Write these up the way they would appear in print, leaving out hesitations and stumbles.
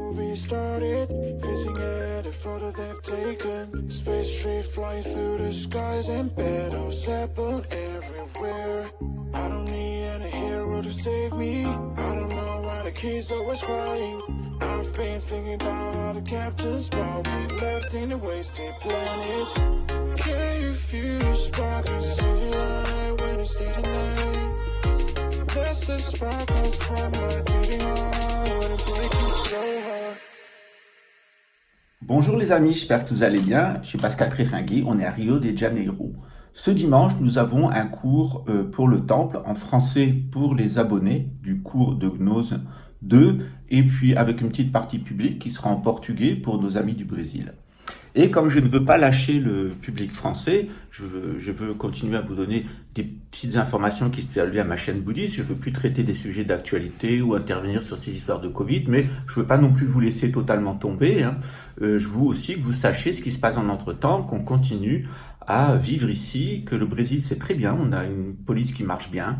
movie started, facing every photo they've taken. Space trade flying through the skies and battles happen everywhere. I don't need any hero to save me. I don't know why the kids always crying. I've been thinking about how the captain's ball we left in a wasted planet. Can you feel the spark in city light when it's day to night? That's the sparkles from my beating heart when it breaks so hard. Bonjour les amis, j'espère que vous allez bien. Je suis Pascal Tréfingui, on est à Rio de Janeiro. Ce dimanche, nous avons un cours pour le temple en français pour les abonnés du cours de Gnose 2 et puis avec une petite partie publique qui sera en portugais pour nos amis du Brésil. Et comme je ne veux pas lâcher le public français, je veux continuer à vous donner des petites informations qui se déroulent à ma chaîne bouddhiste. Je ne veux plus traiter des sujets d'actualité ou intervenir sur ces histoires de Covid, mais je ne veux pas non plus vous laisser totalement tomber. Je veux aussi que vous sachiez ce qui se passe en notre temps, qu'on continue à vivre ici, que le Brésil c'est très bien, on a une police qui marche bien.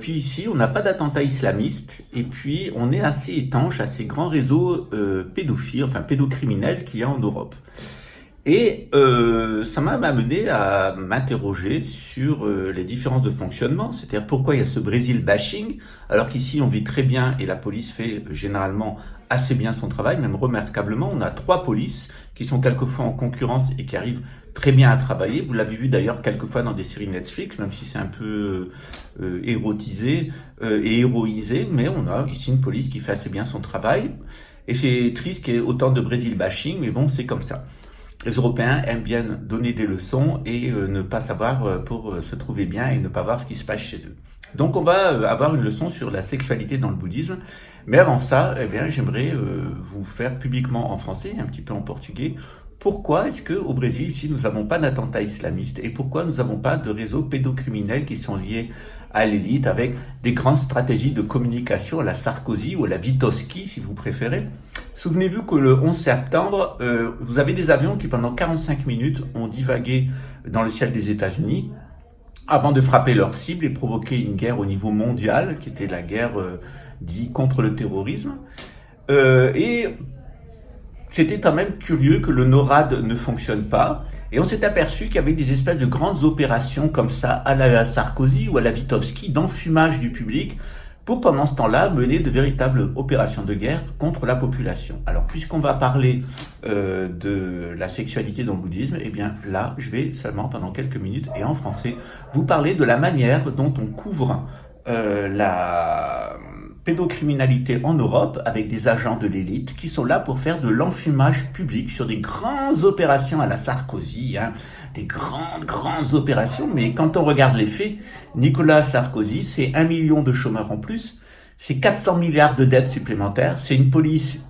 Puis ici, on n'a pas d'attentats islamistes, et puis on est assez étanche à ces grands réseaux pédophiles, enfin pédocriminels qu'il y a en Europe. Et ça m'a amené à m'interroger sur les différences de fonctionnement, c'est-à-dire pourquoi il y a ce Brésil bashing, alors qu'ici on vit très bien et la police fait généralement assez bien son travail, même remarquablement. On a 3 polices qui sont quelquefois en concurrence et qui arrivent très bien à travailler. Vous l'avez vu d'ailleurs quelquefois dans des séries Netflix, même si c'est un peu érotisé et héroïsé, mais on a ici une police qui fait assez bien son travail. Et c'est triste qu'il y ait autant de Brésil bashing, mais bon, c'est comme ça. Les Européens aiment bien donner des leçons et ne pas savoir pour se trouver bien et ne pas voir ce qui se passe chez eux. Donc on va avoir une leçon sur la sexualité dans le bouddhisme. Mais avant ça, eh bien, j'aimerais vous faire publiquement en français, un petit peu en portugais, pourquoi est-ce qu'au Brésil, ici, nous n'avons pas d'attentats islamistes et pourquoi nous n'avons pas de réseaux pédocriminels qui sont liés à l'élite avec des grandes stratégies de communication à la Sarkozy ou à la Vygotsky, si vous préférez. Souvenez-vous que le 11 septembre, vous avez des avions qui, pendant 45 minutes, ont divagué dans le ciel des États-Unis avant de frapper leur cible et provoquer une guerre au niveau mondial, qui était la guerre dite contre le terrorisme. Et c'était quand même curieux que le NORAD ne fonctionne pas. Et on s'est aperçu qu'il y avait des espèces de grandes opérations comme ça, à la Sarkozy ou à la Vygotsky, d'enfumage du public, pour pendant ce temps-là mener de véritables opérations de guerre contre la population. Alors, puisqu'on va parler de la sexualité dans le bouddhisme, eh bien là, je vais seulement pendant quelques minutes, et en français, vous parler de la manière dont on couvre la pédocriminalité en Europe avec des agents de l'élite qui sont là pour faire de l'enfumage public sur des grandes opérations à la Sarkozy, des grandes opérations. Mais quand on regarde les faits, Nicolas Sarkozy, c'est 1 million de chômeurs en plus, c'est 400 milliards de dettes supplémentaires, c'est une police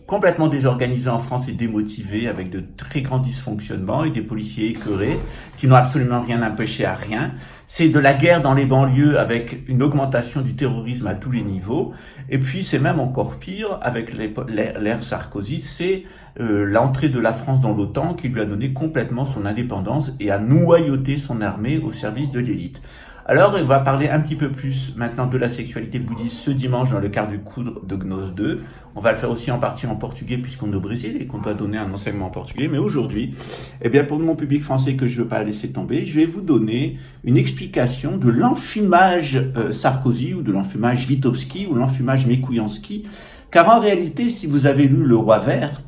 complètement désorganisée en France et démotivée avec de très grands dysfonctionnements et des policiers écœurés qui n'ont absolument rien empêché à rien. C'est de la guerre dans les banlieues avec une augmentation du terrorisme à tous les niveaux. Et puis c'est même encore pire avec l'ère Sarkozy, c'est l'entrée de la France dans l'OTAN qui lui a donné complètement son indépendance et a noyauté son armée au service de l'élite. Alors, on va parler un petit peu plus maintenant de la sexualité bouddhiste ce dimanche dans le cadre du cours de Gnose 2. On va le faire aussi en partie en portugais puisqu'on est au Brésil et qu'on doit donner un enseignement en portugais. Mais aujourd'hui, eh bien, pour mon public français que je ne veux pas laisser tomber, je vais vous donner une explication de l'enfumage Sarkozy ou de l'enfumage Vygotsky ou l'enfumage Mekouyansky. Car en réalité, si vous avez lu Le Roi Vert,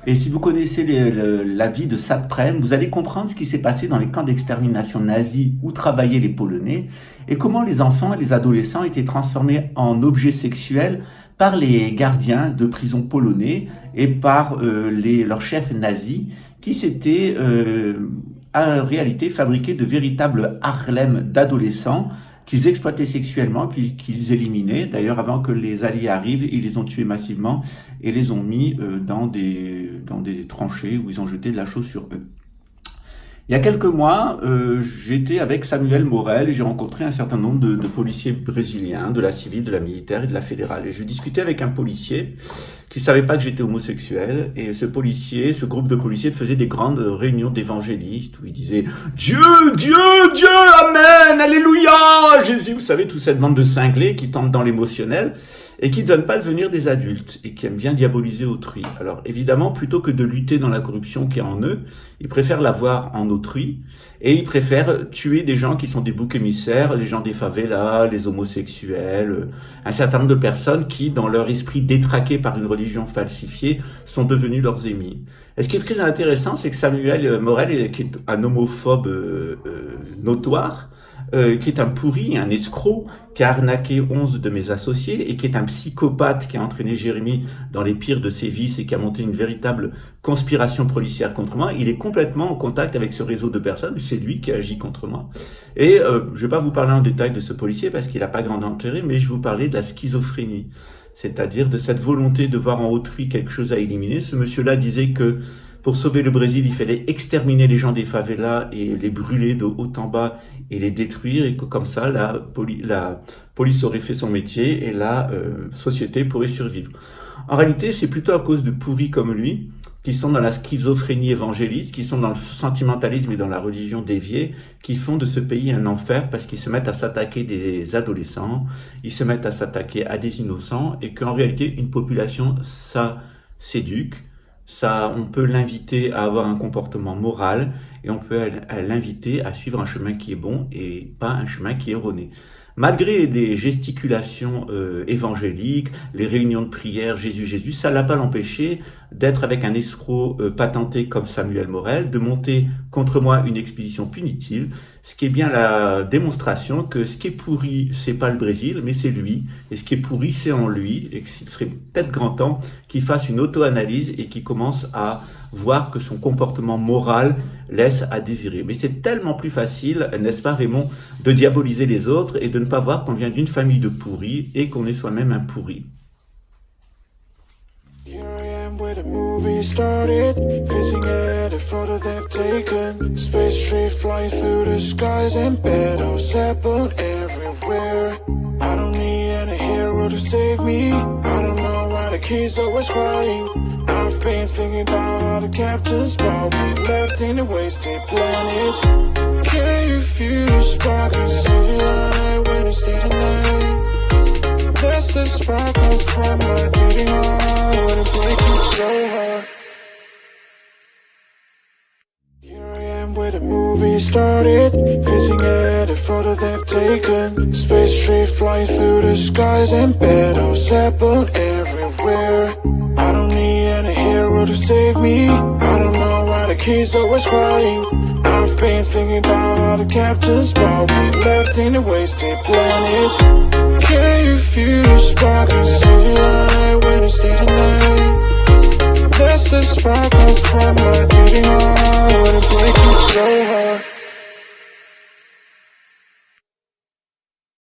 et si vous connaissez la vie de Saprem, vous allez comprendre ce qui s'est passé dans les camps d'extermination nazis où travaillaient les Polonais et comment les enfants et les adolescents étaient transformés en objets sexuels par les gardiens de prisons polonais et par leurs chefs nazis qui s'étaient en réalité fabriqué de véritables Harlem d'adolescents qu'ils exploitaient sexuellement puis qu'ils éliminaient. D'ailleurs, avant que les Alliés arrivent, ils les ont tués massivement et les ont mis dans des tranchées où ils ont jeté de la chose sur eux. Il y a quelques mois, j'étais avec Samuel Morel et j'ai rencontré un certain nombre de policiers brésiliens, de la civile, de la militaire et de la fédérale. Et je discutais avec un policier qui savait pas que j'étais homosexuel. Et ce groupe de policiers faisait des grandes réunions d'évangélistes où ils disaient « Dieu, Dieu, Dieu, Amen, Alléluia, Jésus !» Vous savez, toute cette bande de cinglés qui tombent dans l'émotionnel. et qui ne donnent pas devenir des adultes et qui aiment bien diaboliser autrui. Alors évidemment, plutôt que de lutter dans la corruption qui est en eux, ils préfèrent la voir en autrui et ils préfèrent tuer des gens qui sont des boucs émissaires, les gens des favelas, les homosexuels, un certain nombre de personnes qui, dans leur esprit détraqué par une religion falsifiée, sont devenus leurs ennemis. Et ce qui est très intéressant, c'est que Samuel Morel, qui est un homophobe notoire, qui est un pourri, un escroc, qui a arnaqué 11 de mes associés et qui est un psychopathe qui a entraîné Jérémy dans les pires de ses vices et qui a monté une véritable conspiration policière contre moi. Il est complètement en contact avec ce réseau de personnes, c'est lui qui agit contre moi. Et je vais pas vous parler en détail de ce policier parce qu'il n'a pas grand intérêt, mais je vais vous parler de la schizophrénie, c'est-à-dire de cette volonté de voir en autrui quelque chose à éliminer. Ce monsieur-là disait que pour sauver le Brésil, il fallait exterminer les gens des favelas et les brûler de haut en bas et les détruire et que comme ça, la police aurait fait son métier et la société pourrait survivre. En réalité, c'est plutôt à cause de pourris comme lui, qui sont dans la schizophrénie évangéliste, qui sont dans le sentimentalisme et dans la religion déviée, qui font de ce pays un enfer parce qu'ils se mettent à s'attaquer des adolescents, ils se mettent à s'attaquer à des innocents et qu'en réalité, une population, ça s'éduque. Ça, on peut l'inviter à avoir un comportement moral et on peut l'inviter à suivre un chemin qui est bon et pas un chemin qui est erroné. Malgré des gesticulations évangéliques, les réunions de prière Jésus, Jésus, ça l'a pas l'empêché d'être avec un escroc patenté comme Samuel Morel, de monter contre moi une expédition punitive, ce qui est bien la démonstration que ce qui est pourri, c'est pas le Brésil, mais c'est lui, et ce qui est pourri, c'est en lui, et qu'il serait peut-être grand temps qu'il fasse une auto-analyse et qu'il commence à voir que son comportement moral laisse à désirer. Mais c'est tellement plus facile, n'est-ce pas Raymond, de diaboliser les autres et de ne pas voir qu'on vient d'une famille de pourris et qu'on est soi-même un pourri. Where the movie started, facing at a photo they've taken. Space tree flying through the skies and battles happen everywhere. I don't need any hero to save me. I don't know why the kids always crying. I've been thinking about how the captain's ball we left in a wasted planet. Can you feel the spark in city light when it's day to night? That's the sparkles from my beating heart when it breaks so hard. Here I am where the movie started, facing at a photo they've taken. Space tree flying through the skies and battles happen everywhere. I don't need any hero to save me. I don't know why the kids always crying. I've been thinking about how the captain's ball we left in a wasted planet. Can you feel the spark in city light when it's day to night? That's the sparkles from my beating heart when it breaks so hard.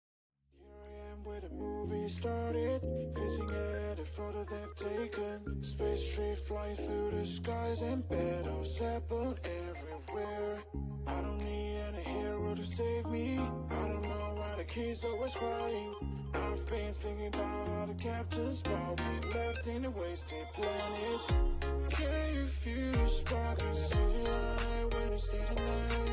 Here I am where the movie started, facing at a photo they've taken. Space tree flying through the skies and battles happen everywhere. I don't need any hero to save me. I don't know why the kids always crying. I've been thinking about how the captain's ball we left in a wasted planet. Can you feel the spark in city light when it's day to night?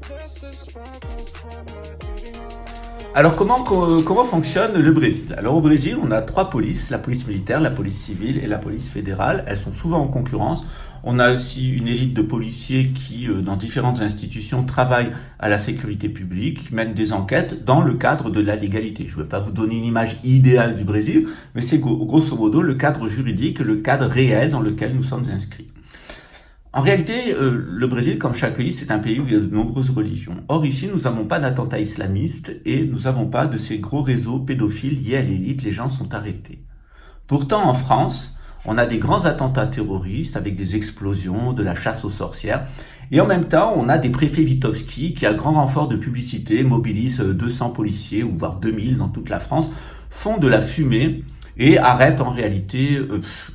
That's the sparkles from my beating heart. Alors comment fonctionne le Brésil? Alors au Brésil, on a 3 polices, la police militaire, la police civile et la police fédérale. Elles sont souvent en concurrence. On a aussi une élite de policiers qui, dans différentes institutions, travaillent à la sécurité publique, mènent des enquêtes dans le cadre de la légalité. Je ne vais pas vous donner une image idéale du Brésil, mais c'est grosso modo le cadre juridique, le cadre réel dans lequel nous sommes inscrits. En réalité, le Brésil, comme chaque pays, c'est un pays où il y a de nombreuses religions. Or, ici, nous n'avons pas d'attentats islamistes et nous n'avons pas de ces gros réseaux pédophiles liés à l'élite. Les gens sont arrêtés. Pourtant, en France, on a des grands attentats terroristes avec des explosions, de la chasse aux sorcières. Et en même temps, on a des préfets Witowski qui, à grand renfort de publicité, mobilisent 200 policiers, ou voire 2000 dans toute la France, font de la fumée et arrêtent en réalité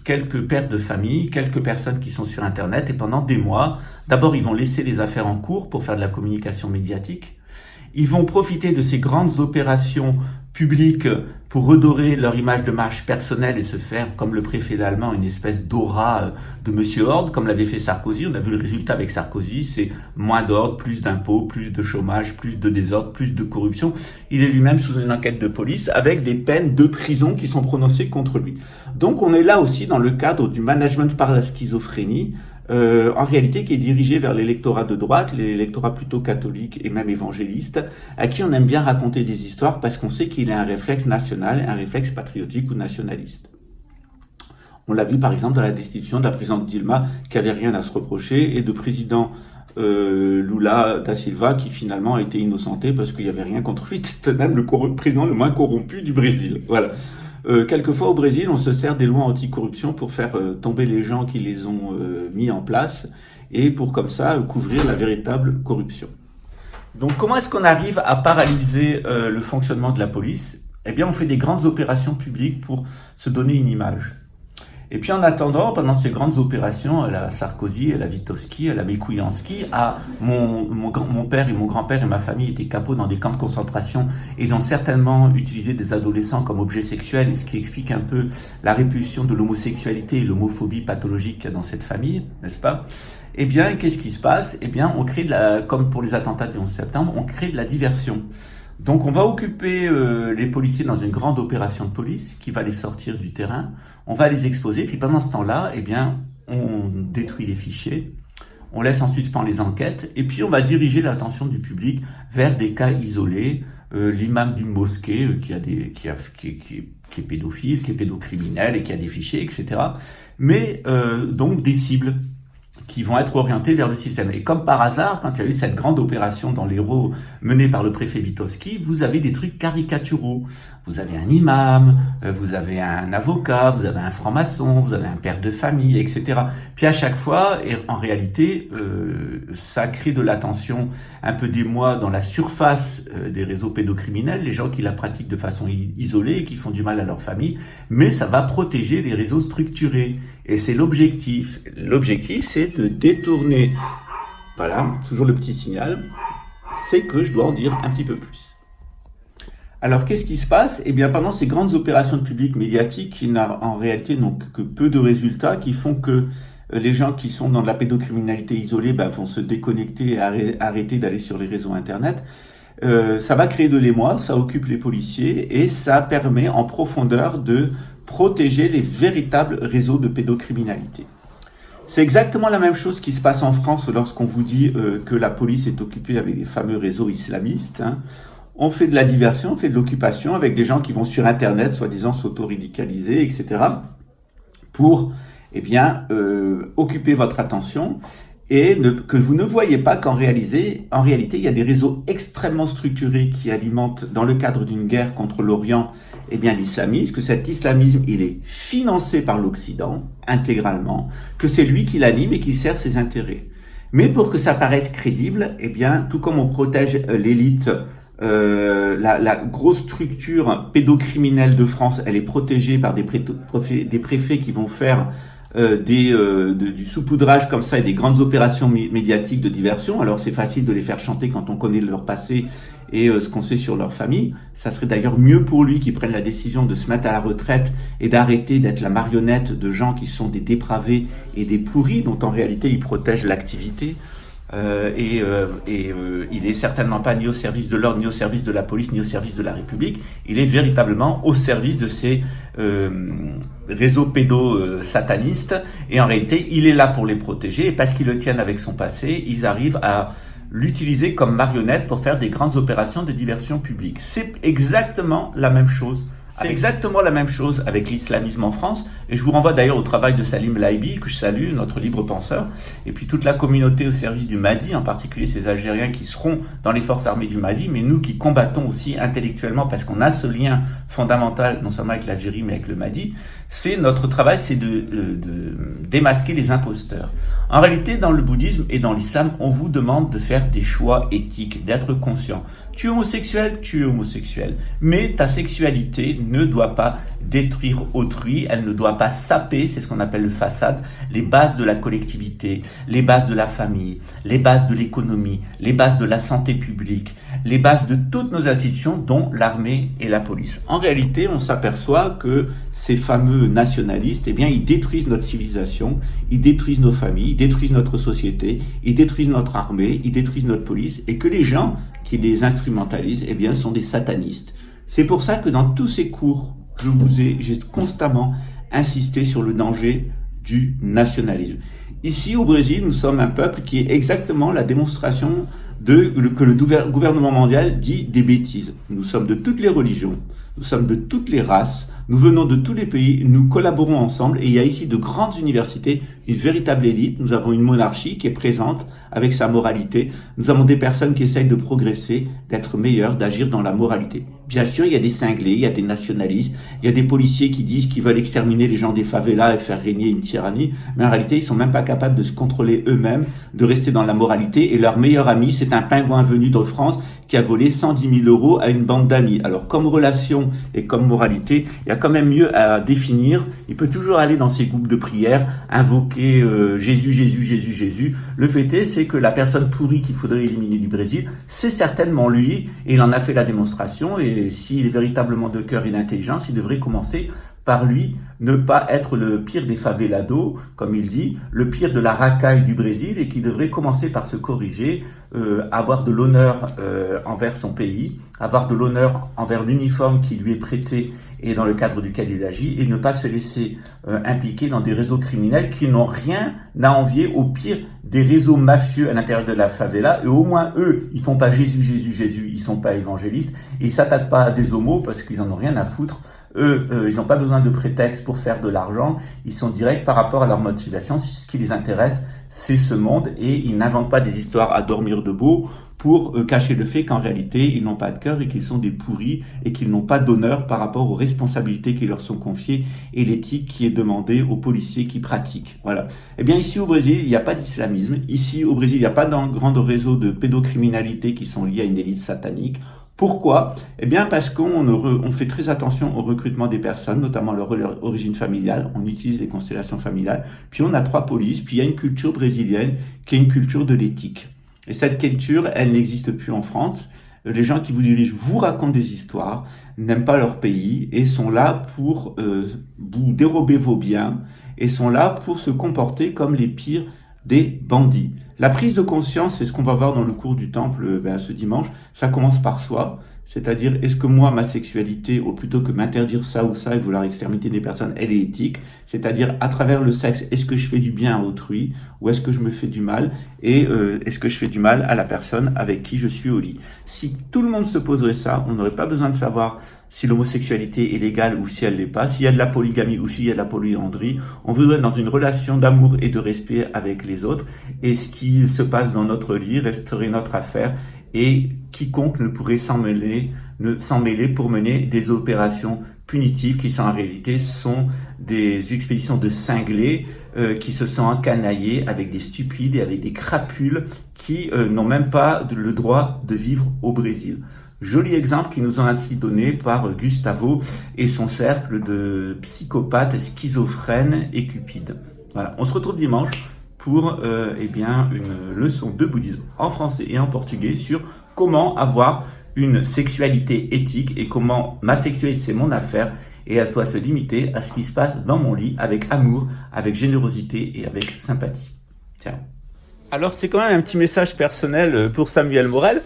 quelques pères de famille, quelques personnes qui sont sur Internet. Et pendant des mois, d'abord, ils vont laisser les affaires en cours pour faire de la communication médiatique. Ils vont profiter de ces grandes opérations public pour redorer leur image de marche personnelle et se faire, comme le préfet allemand, une espèce d'aura de Monsieur Ordre, comme l'avait fait Sarkozy. On a vu le résultat avec Sarkozy, c'est moins d'ordre, plus d'impôts, plus de chômage, plus de désordre, plus de corruption. Il est lui-même sous une enquête de police avec des peines de prison qui sont prononcées contre lui. Donc on est là aussi dans le cadre du management par la schizophrénie, en réalité qui est dirigé vers l'électorat de droite, l'électorat plutôt catholique et même évangéliste, à qui on aime bien raconter des histoires parce qu'on sait qu'il a un réflexe national, un réflexe patriotique ou nationaliste. On l'a vu par exemple dans la destitution de la présidente Dilma, qui avait rien à se reprocher, et de président Lula da Silva, qui finalement a été innocenté parce qu'il n'y avait rien contre lui. C'était même le président le moins corrompu du Brésil. Voilà. Quelquefois au Brésil, on se sert des lois anticorruption pour faire tomber les gens qui les ont mis en place et pour comme ça couvrir la véritable corruption. Donc comment est-ce qu'on arrive à paralyser le fonctionnement de la police? Eh bien on fait des grandes opérations publiques pour se donner une image. Et puis en attendant, pendant ces grandes opérations, à la Sarkozy, à la Witowski, à la Mikuyansky, mon père et mon grand-père et ma famille étaient capots dans des camps de concentration. Ils ont certainement utilisé des adolescents comme objets sexuels, ce qui explique un peu la répulsion de l'homosexualité et l'homophobie pathologique qu'il y a dans cette famille, n'est-ce pas? Eh bien, qu'est-ce qui se passe? Eh bien, on crée comme pour les attentats du 11 septembre, on crée de la diversion. Donc on va occuper les policiers dans une grande opération de police qui va les sortir du terrain, on va les exposer, puis pendant ce temps-là, eh bien, on détruit les fichiers, on laisse en suspens les enquêtes, et puis on va diriger l'attention du public vers des cas isolés, l'imam d'une mosquée qui est pédophile, qui est pédocriminel et qui a des fichiers, etc. Mais donc des cibles qui vont être orientés vers le système. Et comme par hasard, quand il y a eu cette grande opération dans l'Hérault menée par le préfet Witowski, vous avez des trucs caricaturaux. Vous avez un imam, vous avez un avocat, vous avez un franc-maçon, vous avez un père de famille, etc. Puis à chaque fois, et en réalité, ça crée de l'attention un peu d'émoi dans la surface des réseaux pédocriminels, les gens qui la pratiquent de façon isolée et qui font du mal à leur famille, mais ça va protéger des réseaux structurés. Et c'est l'objectif. L'objectif, c'est de détourner, voilà, toujours le petit signal, c'est que je dois en dire un petit peu plus. Alors, qu'est-ce qui se passe? Eh bien, pendant ces grandes opérations de public médiatique, qui en réalité n'ont que peu de résultats, qui font que les gens qui sont dans de la pédocriminalité isolée vont se déconnecter et arrêter d'aller sur les réseaux Internet. Ça va créer de l'émoi, ça occupe les policiers et ça permet en profondeur de protéger les véritables réseaux de pédocriminalité. C'est exactement la même chose qui se passe en France lorsqu'on vous dit que la police est occupée avec les fameux réseaux islamistes. On fait de la diversion, on fait de l'occupation avec des gens qui vont sur Internet, soi-disant s'auto-radicaliser, etc. pour occuper votre attention et que vous ne voyez pas qu'en réalité, il y a des réseaux extrêmement structurés qui alimentent, dans le cadre d'une guerre contre l'Orient, l'islamisme, que cet islamisme, il est financé par l'Occident, intégralement, que c'est lui qui l'anime et qui sert ses intérêts. Mais pour que ça paraisse crédible, tout comme on protège l'élite, la grosse structure pédocriminelle de France, elle est protégée par des préfets qui vont faire du saupoudrage comme ça et des grandes opérations médiatiques de diversion. Alors c'est facile de les faire chanter quand on connaît leur passé et ce qu'on sait sur leur famille. Ça serait d'ailleurs mieux pour lui qu'il prenne la décision de se mettre à la retraite et d'arrêter d'être la marionnette de gens qui sont des dépravés et des pourris dont en réalité il protège l'activité. Il est certainement pas ni au service de l'ordre, ni au service de la police, ni au service de la République. Il est véritablement au service de ces réseaux pédo-satanistes. Et en réalité, il est là pour les protéger. Et parce qu'ils le tiennent avec son passé, ils arrivent à l'utiliser comme marionnette pour faire des grandes opérations de diversion publique. C'est exactement la même chose. C'est exactement la même chose avec l'islamisme en France, et je vous renvoie d'ailleurs au travail de Salim Laibi, que je salue, notre libre penseur, et puis toute la communauté au service du Mahdi, en particulier ces Algériens qui seront dans les forces armées du Mahdi, mais nous qui combattons aussi intellectuellement parce qu'on a ce lien fondamental, non seulement avec l'Algérie, mais avec le Mahdi. Notre travail, c'est de démasquer les imposteurs. En réalité, dans le bouddhisme et dans l'islam, on vous demande de faire des choix éthiques, d'être conscient. Tu es homosexuel, tu es homosexuel. Mais ta sexualité ne doit pas détruire autrui, elle ne doit pas saper, c'est ce qu'on appelle le façade, les bases de la collectivité, les bases de la famille, les bases de l'économie, les bases de la santé publique, les bases de toutes nos institutions, dont l'armée et la police. En réalité, on s'aperçoit que ces fameux nationalistes, eh bien, ils détruisent notre civilisation, ils détruisent nos familles, ils détruisent notre société, ils détruisent notre armée, ils détruisent notre police, et que les gens qui les instrumentalisent, eh bien, sont des satanistes. C'est pour ça que dans tous ces cours, j'ai constamment insisté sur le danger du nationalisme. Ici, au Brésil, nous sommes un peuple qui est exactement la démonstration que le gouvernement mondial dit des bêtises. Nous sommes de toutes les religions, nous sommes de toutes les races, nous venons de tous les pays, nous collaborons ensemble et il y a ici de grandes universités, une véritable élite. Nous avons une monarchie qui est présente avec sa moralité. Nous avons des personnes qui essayent de progresser, d'être meilleures, d'agir dans la moralité. Bien sûr, il y a des cinglés, il y a des nationalistes, il y a des policiers qui disent qu'ils veulent exterminer les gens des favelas et faire régner une tyrannie, mais en réalité, ils sont même pas capables de se contrôler eux-mêmes, de rester dans la moralité, et leur meilleur ami, c'est un pingouin venu de France qui a volé 110 000 € à une bande d'amis. Alors, comme relation et comme moralité, il y a quand même mieux à définir. Il peut toujours aller dans ses groupes de prière, invoquer Jésus, Jésus, Jésus, Jésus. Le fait est, c'est que la personne pourrie qu'il faudrait éliminer du Brésil, c'est certainement lui, et il en a fait la démonstration, et s'il est véritablement de cœur et d'intelligence, il devrait commencer par lui, ne pas être le pire des favelados, comme il dit, le pire de la racaille du Brésil, et qui devrait commencer par se corriger, avoir de l'honneur envers son pays, avoir de l'honneur envers l'uniforme qui lui est prêté et dans le cadre duquel il agit, et ne pas se laisser impliquer dans des réseaux criminels qui n'ont rien à envier au pire des réseaux mafieux à l'intérieur de la favela. Et au moins eux, ils font pas Jésus, Jésus, Jésus, ils sont pas évangélistes, et ils s'attaquent pas à des homos parce qu'ils en ont rien à foutre. Eux, ils n'ont pas besoin de prétexte pour faire de l'argent, ils sont directs par rapport à leur motivation. Ce qui les intéresse, c'est ce monde, et ils n'inventent pas des histoires à dormir debout pour cacher le fait qu'en réalité, ils n'ont pas de cœur et qu'ils sont des pourris et qu'ils n'ont pas d'honneur par rapport aux responsabilités qui leur sont confiées et l'éthique qui est demandée aux policiers qui pratiquent. Voilà. Eh bien, ici au Brésil, il n'y a pas d'islamisme. Ici au Brésil, il n'y a pas d'un grand réseau de pédocriminalité qui sont liés à une élite satanique. Pourquoi? Eh bien, parce qu'on fait très attention au recrutement des personnes, notamment leur origine familiale. On utilise les constellations familiales. Puis on a 3 polices. Puis il y a une culture brésilienne qui est une culture de l'éthique. Et cette culture, elle n'existe plus en France. Les gens qui vous dirigent vous racontent des histoires, n'aiment pas leur pays et sont là pour vous dérober vos biens et sont là pour se comporter comme les pires des bandits. La prise de conscience, c'est ce qu'on va voir dans le cours du temple ce dimanche, ça commence par soi, c'est-à-dire est-ce que moi, ma sexualité, ou plutôt que m'interdire ça ou ça et vouloir exterminer des personnes, elle est éthique, c'est-à-dire à travers le sexe, est-ce que je fais du bien à autrui ou est-ce que je me fais du mal et est-ce que je fais du mal à la personne avec qui je suis au lit. Si tout le monde se poserait ça, on n'aurait pas besoin de savoir si l'homosexualité est légale ou si elle l'est pas, s'il y a de la polygamie ou s'il y a de la polyandrie. On voudrait être dans une relation d'amour et de respect avec les autres, et ce qui se passe dans notre lit resterait notre affaire, et quiconque ne pourrait s'en mêler pour mener des opérations punitives qui en réalité sont des expéditions de cinglés qui se sont encanaillés avec des stupides et avec des crapules qui n'ont même pas le droit de vivre au Brésil. Joli exemple qui nous ont ainsi donné par Gustavo et son cercle de psychopathes, schizophrènes et cupides. Voilà, on se retrouve dimanche pour une leçon de bouddhisme en français et en portugais sur comment avoir une sexualité éthique et comment ma sexualité c'est mon affaire et elle doit se limiter à ce qui se passe dans mon lit avec amour, avec générosité et avec sympathie. Ciao. Alors c'est quand même un petit message personnel pour Samuel Morel.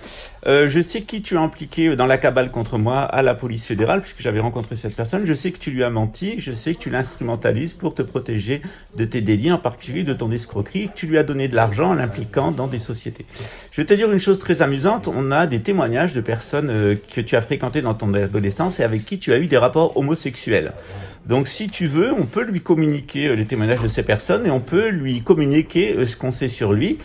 Je sais qui tu as impliqué dans la cabale contre moi à la police fédérale, puisque j'avais rencontré cette personne. Je sais que tu lui as menti, je sais que tu l'instrumentalises pour te protéger de tes délits, en particulier de ton escroquerie, que tu lui as donné de l'argent en l'impliquant dans des sociétés. Je vais te dire une chose très amusante, on a des témoignages de personnes que tu as fréquentées dans ton adolescence et avec qui tu as eu des rapports homosexuels. Donc si tu veux, on peut lui communiquer les témoignages de ces personnes et on peut lui communiquer ce qu'on sait sur lui.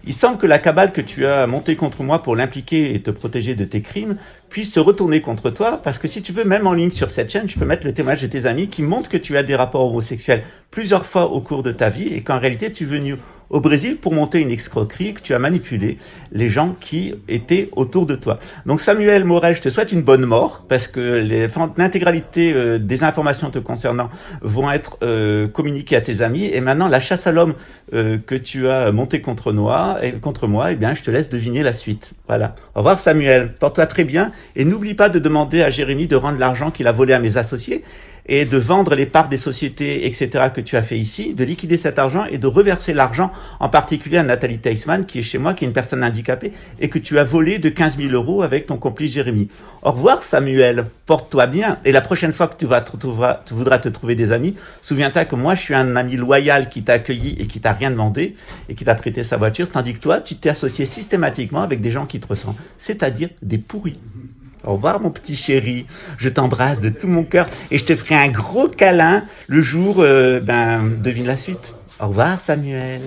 Il semble que la cabale que tu as montée contre moi pour l'impliquer et te protéger de tes crimes puisse se retourner contre toi, parce que si tu veux, même en ligne sur cette chaîne, tu peux mettre le témoignage de tes amis qui montrent que tu as des rapports homosexuels plusieurs fois au cours de ta vie et qu'en réalité tu es venu au Brésil pour monter une escroquerie, que tu as manipulé les gens qui étaient autour de toi. Donc Samuel Morel, je te souhaite une bonne mort, parce que l'intégralité des informations te concernant vont être communiquées à tes amis, et maintenant la chasse à l'homme que tu as montée contre moi, eh bien je te laisse deviner la suite. Voilà. Au revoir Samuel, porte-toi très bien, et n'oublie pas de demander à Jérémy de rendre l'argent qu'il a volé à mes associés, et de vendre les parts des sociétés, etc., que tu as fait ici, de liquider cet argent et de reverser l'argent, en particulier à Nathalie Teisman, qui est chez moi, qui est une personne handicapée, et que tu as volé de 15 000 € avec ton complice Jérémy. Au revoir Samuel, porte-toi bien, et la prochaine fois que tu voudras te trouver des amis, souviens-toi que moi je suis un ami loyal qui t'a accueilli et qui t'a rien demandé, et qui t'a prêté sa voiture, tandis que toi, tu t'es associé systématiquement avec des gens qui te ressemblent, c'est-à-dire des pourris. Au revoir mon petit chéri, je t'embrasse de tout mon cœur et je te ferai un gros câlin le jour, devine la suite. Au revoir Samuel.